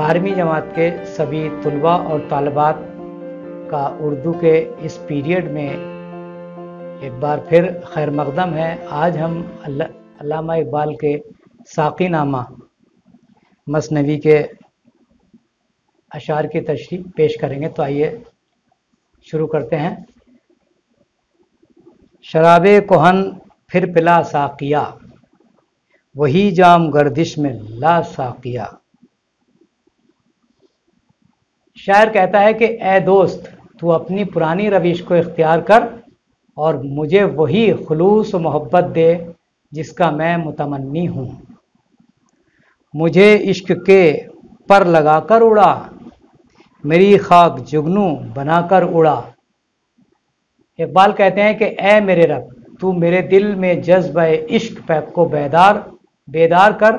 12ویں جماعت کے سبھی طلباء اور طالبات کا اردو کے اس پیریڈ میں ایک بار پھر خیر مقدم ہے۔ آج ہم علامہ اقبال کے ساقی نامہ مثنوی کے اشعار کی تشریح پیش کریں گے، تو آئیے شروع کرتے ہیں۔ شراب کہن پھر پلا ساقیا، وہی جام گردش میں لا ساقیا۔ شاعر کہتا ہے کہ اے دوست، تو اپنی پرانی روش کو اختیار کر اور مجھے وہی خلوص و محبت دے جس کا میں متمنی ہوں۔ مجھے عشق کے پر لگا کر اڑا، میری خاک جگنو بنا کر اڑا۔ اقبال کہتے ہیں کہ اے میرے رب، تو میرے دل میں جذبہ عشق کو بیدار کر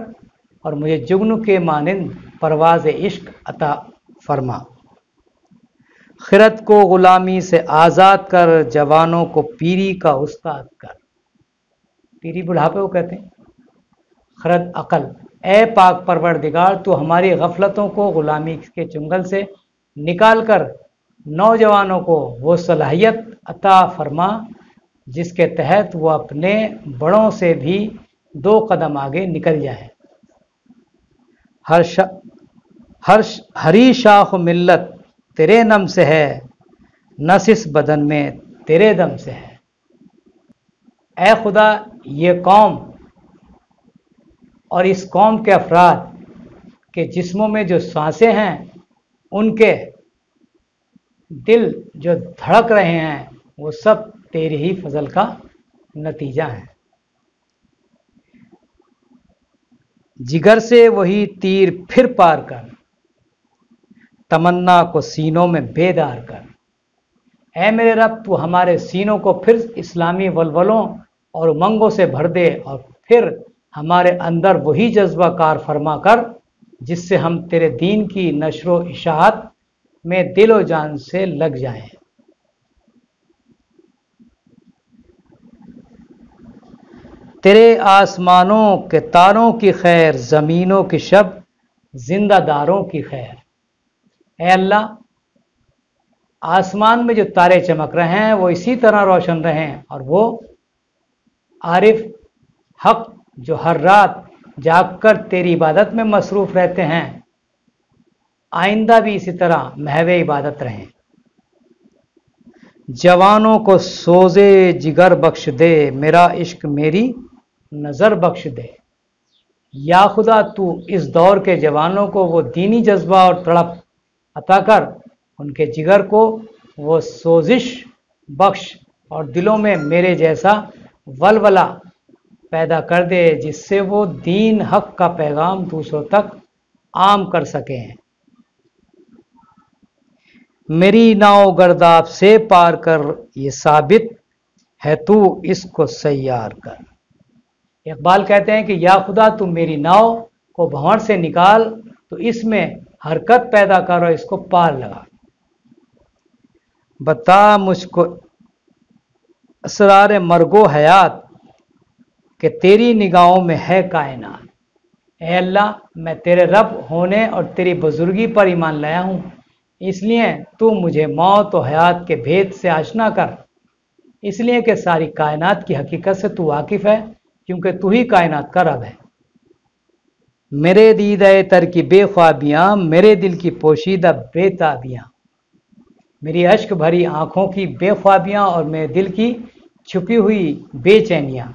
اور مجھے جگنو کے مانند پرواز عشق عطا فرما۔ خرد کو غلامی سے آزاد کر، جوانوں کو پیری کا استاد کر۔ پیری بڑھاپے کو کہتے ہیں، خرد عقل۔ اے پاک پروردگار، تو ہماری غفلتوں کو غلامی کے چنگل سے نکال کر نوجوانوں کو وہ صلاحیت عطا فرما جس کے تحت وہ اپنے بڑوں سے بھی 2 قدم آگے نکل جائیں۔ ہری شاخ ملت تیرے نم سے ہے، نس اس بدن میں تیرے دم سے ہے۔ اے خدا، یہ قوم اور اس قوم کے افراد کے جسموں میں جو سانسیں ہیں، ان کے دل جو دھڑک رہے ہیں، وہ سب تیرے ہی فضل کا نتیجہ ہے۔ جگر سے وہی تیر پھر پار کر، تمنا کو سینوں میں بیدار کر۔ اے میرے رب، تو ہمارے سینوں کو پھر اسلامی ولولوں اور امنگوں سے بھر دے اور پھر ہمارے اندر وہی جذبہ کار فرما کر جس سے ہم تیرے دین کی نشر و اشاعت میں دل و جان سے لگ جائیں۔ تیرے آسمانوں کے تاروں کی خیر، زمینوں کی شب زندہ داروں کی خیر۔ اے اللہ، آسمان میں جو تارے چمک رہے ہیں وہ اسی طرح روشن رہیں، اور وہ عارف حق جو ہر رات جاگ کر تیری عبادت میں مصروف رہتے ہیں، آئندہ بھی اسی طرح محو عبادت رہیں۔ جوانوں کو سوزے جگر بخش دے، میرا عشق میری نظر بخش دے۔ یا خدا، تو اس دور کے جوانوں کو وہ دینی جذبہ اور تڑپ عطا کر، ان کے جگر کو وہ سوزش بخش اور دلوں میں میرے جیسا ولولہ پیدا کر دے جس سے وہ دین حق کا پیغام دوسروں تک عام کر سکیں۔ میری ناؤ گرداب سے پار کر، یہ ثابت ہے تو اس کو سیار کر۔ اقبال کہتے ہیں کہ یا خدا، تو میری ناؤ کو بھنور سے نکال تو اس میں حرکت پیدا کر اور اس کو پار لگا۔ بتا مجھ کو اسرار مرگ و حیات کہ تیری نگاہوں میں ہے کائنات۔ اے اللہ، میں تیرے رب ہونے اور تیری بزرگی پر ایمان لایا ہوں، اس لیے تو مجھے موت و حیات کے بھید سے آشنا کر، اس لیے کہ ساری کائنات کی حقیقت سے تو واقف ہے، کیونکہ تو ہی کائنات کا رب ہے۔ میرے دیدہ تر کی بے خوابیاں، میرے دل کی پوشیدہ بے تابیاں۔ میری اشک بھری آنکھوں کی بے خوابیاں اور میرے دل کی چھپی ہوئی بے چینیاں۔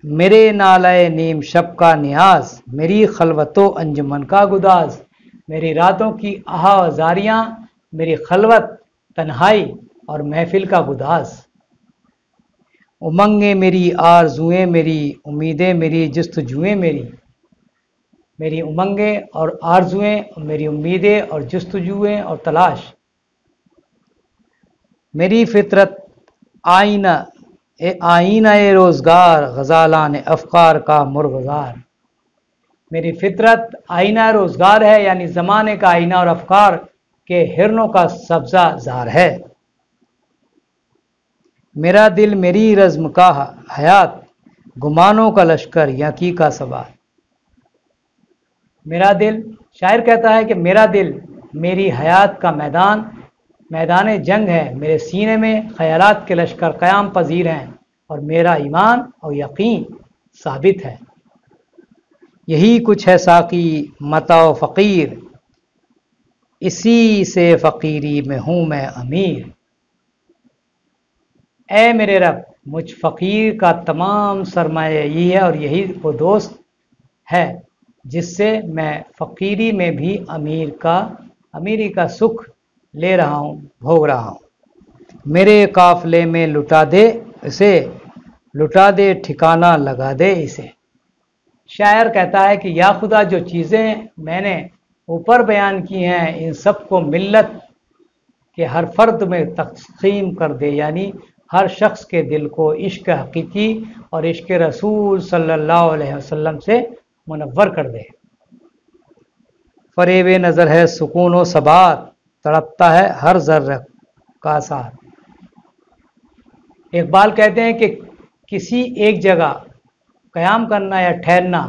میرے نالے نیم شب کا نیاز، میری خلوت و انجمن کا گداز۔ میری راتوں کی آہا زاریاں، میری خلوت تنہائی اور محفل کا گداز۔ امنگیں میری، آرزوئیں میری، امیدیں میری، جستجوئیں میری۔ میری امنگیں اور آرزوئیں، میری امیدیں اور جستجوئیں اور تلاش۔ میری فطرت آئینہ روزگار، غزالان افکار کا مرغزار۔ میری فطرت آئینہ روزگار ہے، یعنی زمانے کا آئینہ اور افکار کے ہرنوں کا سبزہ زار ہے۔ میرا دل میری رزم کا حیات، گمانوں کا لشکر یقین کا سوار۔ میرا دل شاعر کہتا ہے کہ میرا دل میری حیات کا میدان جنگ ہے، میرے سینے میں خیالات کے لشکر قیام پذیر ہیں اور میرا ایمان اور یقین ثابت ہے۔ یہی کچھ ہے ساقی متاع و فقیر، اسی سے فقیری میں ہوں میں امیر۔ اے میرے رب، مجھ فقیر کا تمام سرمایہ یہی ہے اور یہی وہ دوست ہے جس سے میں فقیری میں بھی امیری کا سکھ لے رہا ہوں، بھوگ رہا ہوں۔ میرے قافلے میں لٹا دے ٹھکانہ لگا دے اسے۔ شاعر کہتا ہے کہ یا خدا، جو چیزیں میں نے اوپر بیان کی ہیں ان سب کو ملت کے ہر فرد میں تقسیم کر دے، یعنی ہر شخص کے دل کو عشق حقیقی اور عشق رسول صلی اللہ علیہ وسلم سے منور کر دے۔ فریب نظر ہے سکون و ثبات، تڑپتا ہے ہر ذرہ کا ساتھ۔ اقبال کہتے ہیں کہ کسی ایک جگہ قیام کرنا یا ٹھہرنا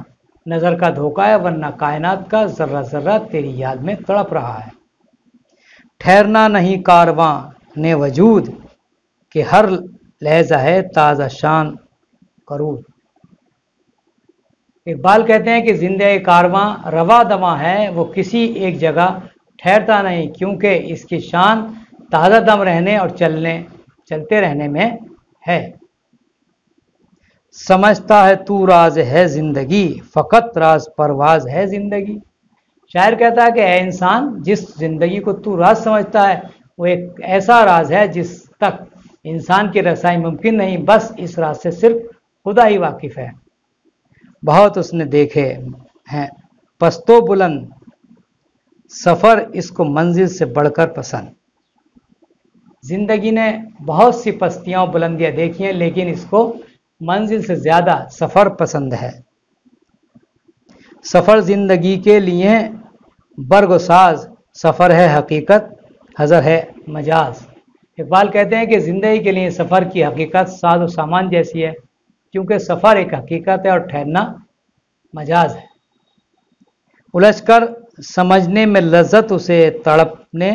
نظر کا دھوکہ ہے، ورنہ کائنات کا ذرہ ذرہ تیری یاد میں تڑپ رہا ہے۔ ٹھہرنا نہیں کارواں نے وجود، کہ ہر لہجہ ہے تازہ شان کرود۔ اقبال کہتے ہیں کہ زندہ کارواں رواں دواں ہے، وہ کسی ایک جگہ ٹھہرتا نہیں، کیونکہ اس کی شان تازہ دم رہنے اور چلتے رہنے میں ہے۔ سمجھتا ہے تو راز ہے زندگی، فقط راز پرواز ہے زندگی۔ شاعر کہتا ہے کہ اے انسان، جس زندگی کو تو راز سمجھتا ہے وہ ایک ایسا راز ہے جس تک انسان کی رسائی ممکن نہیں، بس اس راز سے صرف خدا ہی واقف ہے۔ بہت اس نے دیکھے ہیں پست و بلند، سفر اس کو منزل سے بڑھ کر پسند۔ زندگی نے بہت سی پستیاں و بلندیاں دیکھی ہیں، لیکن اس کو منزل سے زیادہ سفر پسند ہے۔ سفر زندگی کے لیے برگ و ساز، سفر ہے حقیقت، حضر ہے مجاز۔ اقبال کہتے ہیں کہ زندگی کے لیے سفر کی حقیقت ساز و سامان جیسی ہے، کیونکہ سفر ایک حقیقت ہے اور ٹھہرنا مجاز ہے۔ الجھ کر سمجھنے میں لذت اسے، تڑپنے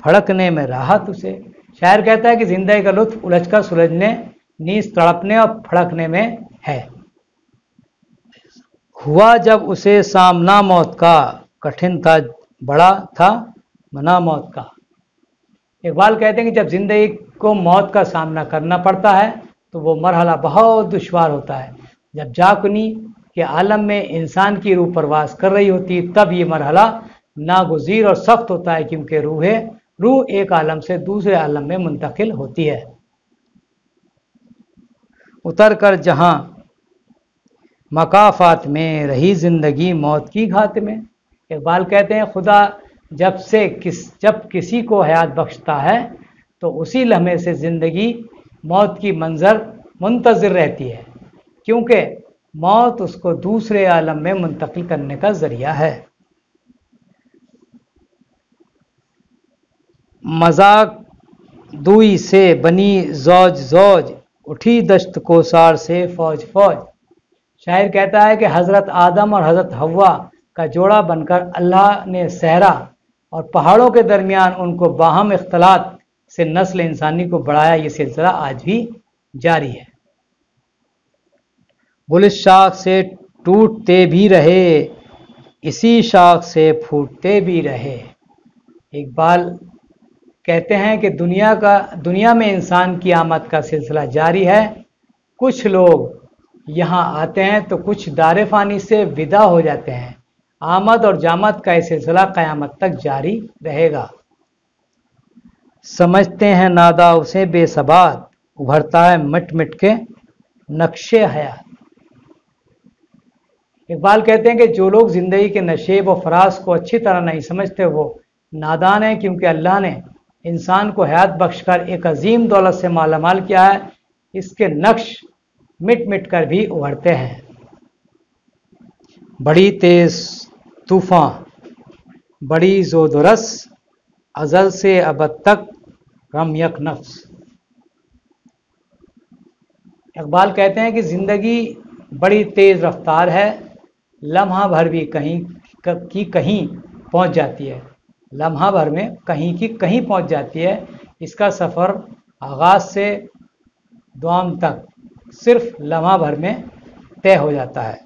پھڑکنے میں راحت اسے۔ شاعر کہتا ہے کہ زندگی کا لطف الجھ کر سلجھنے، نیز تڑپنے اور پھڑکنے میں ہے۔ ہوا جب اسے سامنا موت کا، کٹھن تھا بڑا تھا منا موت کا۔ اقبال کہتے ہیں کہ جب زندگی کو موت کا سامنا کرنا پڑتا ہے تو وہ مرحلہ بہت دشوار ہوتا ہے۔ جب جاکنی کے عالم میں انسان کی روح پرواز کر رہی ہوتی تب یہ مرحلہ ناگزیر اور سخت ہوتا ہے، کیونکہ روح ایک عالم سے دوسرے عالم میں منتقل ہوتی ہے۔ اتر کر جہاں مکافات میں، رہی زندگی موت کی گھات میں۔ اقبال کہتے ہیں خدا جب کسی کو حیات بخشتا ہے تو اسی لمحے سے زندگی موت کی منتظر رہتی ہے، کیونکہ موت اس کو دوسرے عالم میں منتقل کرنے کا ذریعہ ہے۔ مذاق دوئی سے بنی زوج، اٹھی دشت کوثار سے فوج۔ شاعر کہتا ہے کہ حضرت آدم اور حضرت حوا کا جوڑا بن کر اللہ نے صحرا اور پہاڑوں کے درمیان ان کو باہم اختلاط سے نسل انسانی کو بڑھایا۔ یہ سلسلہ آج بھی جاری ہے۔ گل اس شاخ سے ٹوٹتے بھی رہے، اسی شاخ سے پھوٹتے بھی رہے۔ اقبال کہتے ہیں کہ دنیا میں انسان کی آمد کا سلسلہ جاری ہے۔ کچھ لوگ یہاں آتے ہیں تو کچھ دار فانی سے ودا ہو جاتے ہیں۔ آمد اور جامد کا یہ سلسلہ قیامت تک جاری رہے گا۔ سمجھتے ہیں نادا اسے بے ثبات، ابھرتا ہے مٹ مٹ کے نقش حیات۔ اقبال کہتے ہیں کہ جو لوگ زندگی کے نشیب و فراز کو اچھی طرح نہیں سمجھتے وہ نادان ہیں، کیونکہ اللہ نے انسان کو حیات بخش کر ایک عظیم دولت سے مالا مال کیا ہے۔ اس کے نقش مٹ مٹ کر بھی ابھرتے ہیں۔ بڑی تیز طوفان، بڑی زود و رس، ازل سے ابد تک رم یک نفس۔ اقبال کہتے ہیں کہ زندگی بڑی تیز رفتار ہے، لمحہ بھر بھی کہیں کی کہیں پہنچ جاتی ہے، لمحہ بھر میں کہیں کی کہیں پہنچ جاتی ہے۔ اس کا سفر آغاز سے دوام تک صرف لمحہ بھر میں طے ہو جاتا ہے۔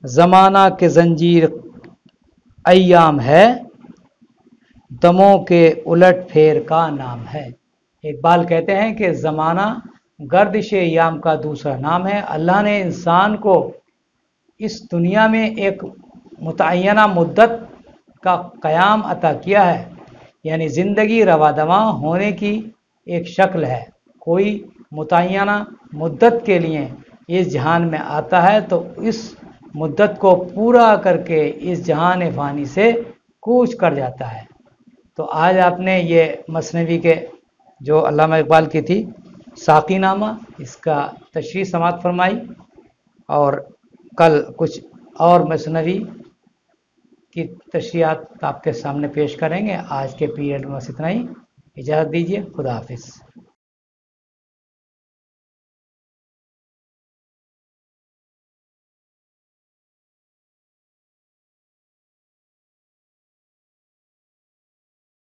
زمانہ کے زنجیر ایام ہے، دموں کے الٹ پھیر کا نام ہے۔ اقبال کہتے ہیں کہ زمانہ گردش ایام کا دوسرا نام ہے۔ اللہ نے انسان کو اس دنیا میں ایک متعینہ مدت کا قیام عطا کیا ہے، یعنی زندگی روادواں ہونے کی ایک شکل ہے۔ کوئی متعینہ مدت کے لیے اس جہان میں آتا ہے تو اس مدت کو پورا کر کے اس جہان فانی سے کوچ کر جاتا ہے۔ تو آج آپ نے یہ مثنوی کے جو علامہ اقبال کی تھی ساقی نامہ، اس کا تشریح سماعت فرمائی، اور کل کچھ اور مثنوی کی تشریحات آپ کے سامنے پیش کریں گے۔ آج کے پیریڈ میں بس اتنا ہی، اجازت دیجیے، خدا حافظ۔